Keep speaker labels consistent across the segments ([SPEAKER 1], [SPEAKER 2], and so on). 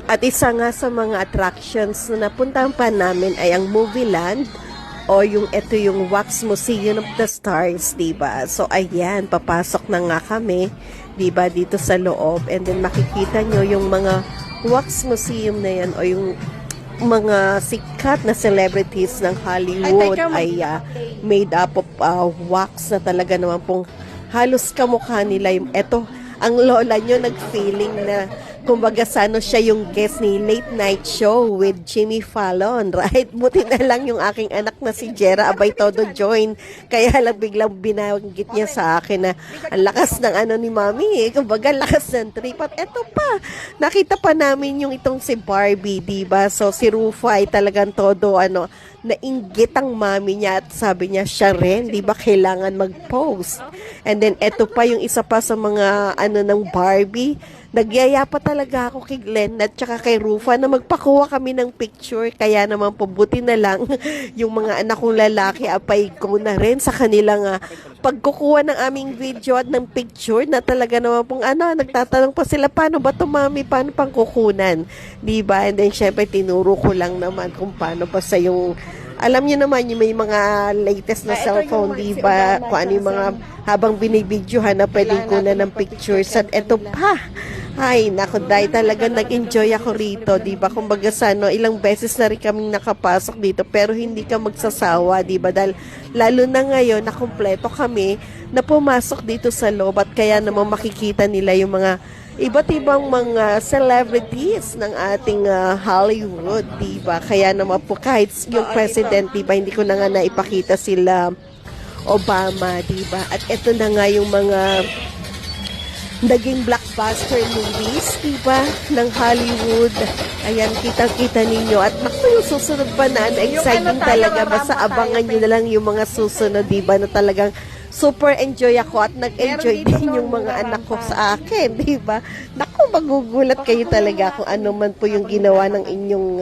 [SPEAKER 1] At isa nga sa mga attractions na napuntahan pa namin ay ang Movie Land o ito yung Wax Museum of the Stars, diba? So ayan, papasok na nga kami, diba, dito sa loob, and then makikita nyo yung mga Wax Museum na yan o yung mga sikat na celebrities ng Hollywood ay made up of wax na talaga naman pong halos kamukha nila. Eto, ang lola nyo nag-feeling na kumbaga sana siya yung guest ni Late Night Show with Jimmy Fallon, right? Buti na lang yung aking anak na si Jera, abay todo join. Kaya lang biglang binanggit niya sa akin na ang lakas ng ni Mami, kumbaga lakas ng trip. At eto pa, nakita pa namin yung itong si Barbie, diba? So si Rufai talagang todo nainggit ang mami niya at sabi niya siya rin, di ba, kailangan mag-post. And then, eto pa yung isa pa sa mga ng Barbie. Nagyaya pa talaga ako kay Glenn at saka kay Rufa na magpakuha kami ng picture. Kaya naman pabuti na lang yung mga anak kong lalaki apay ko na rin sa kanilang pagkukuha ng aming video at ng picture na talaga naman pong nagtatanong pa sila, paano ba to mami, paano pang kukunan, di ba? And then syempre tinuro ko lang naman kung paano pa sa yung alam niyo naman yung may mga latest na cellphone, di ba? Kung ano yung mga habang binibidyohan na pwedeng kunan ng pictures. At eto pa, ay naku, dahil talaga nag-enjoy ako rito, di ba? Kumbaga ilang beses na rin kaming nakapasok dito pero hindi ka magsasawa, di ba? Dahil lalo na ngayon na kumpleto kami na pumasok dito sa loob at kaya naman makikita nila yung mga iba't ibang mga celebrities ng ating Hollywood, diba? Kaya naman po kahit yung president, diba, hindi ko na nga naipakita sila Obama, diba? At ito na nga yung mga naging blockbuster movies, diba, ng Hollywood. Ayan, kitang-kita ninyo. At naku, yung susunod pa na exciting talaga. Basta abangan nyo na lang yung mga susunod, diba, na talagang super enjoy ako at nag-enjoy din yung mga anak ko sa akin, di ba? Naku, magugulat kayo talaga kung ano man po yung ginawa ng inyong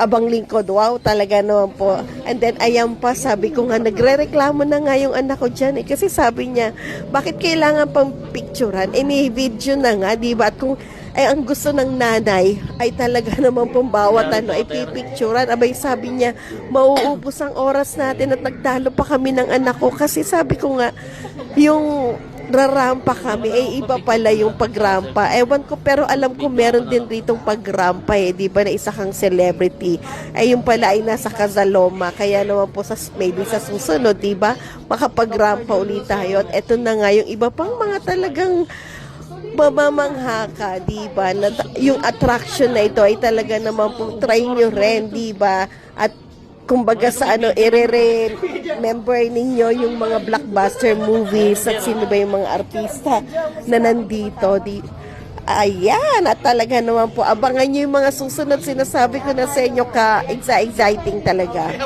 [SPEAKER 1] abang lingkod. Wow, talaga naman po. And then, ayan pa, sabi ko nga, nagre-reklamo na nga yung anak ko dyan. Kasi sabi niya, bakit kailangan pang picturean? May video na nga, di ba? At kung ang gusto ng nanay ay talaga naman pong bawat ay pipicturean. Abay, sabi niya, mauubos ang oras natin at nagtalo pa kami ng anak ko. Kasi sabi ko nga, yung rarampa kami, iba pala yung pagrampa. Ewan ko, pero alam ko meron din ditong pagrampa di ba, na isa kang celebrity. Yung pala ay nasa Kazaloma. Kaya naman po maybe sa susunod, di ba, makapagrampa ulit tayo. At eto na nga, yung iba pang mga talagang mamamangha ka, di ba? Yung attraction na ito ay talaga naman po try nyo rin, di ba? At kumbaga sa i-remember ninyo yung mga blockbuster movies at sino ba yung mga artista na nandito. Ayan, at talaga naman po abangan nyo yung mga susunod. Sinasabi ko na sa inyo exciting talaga.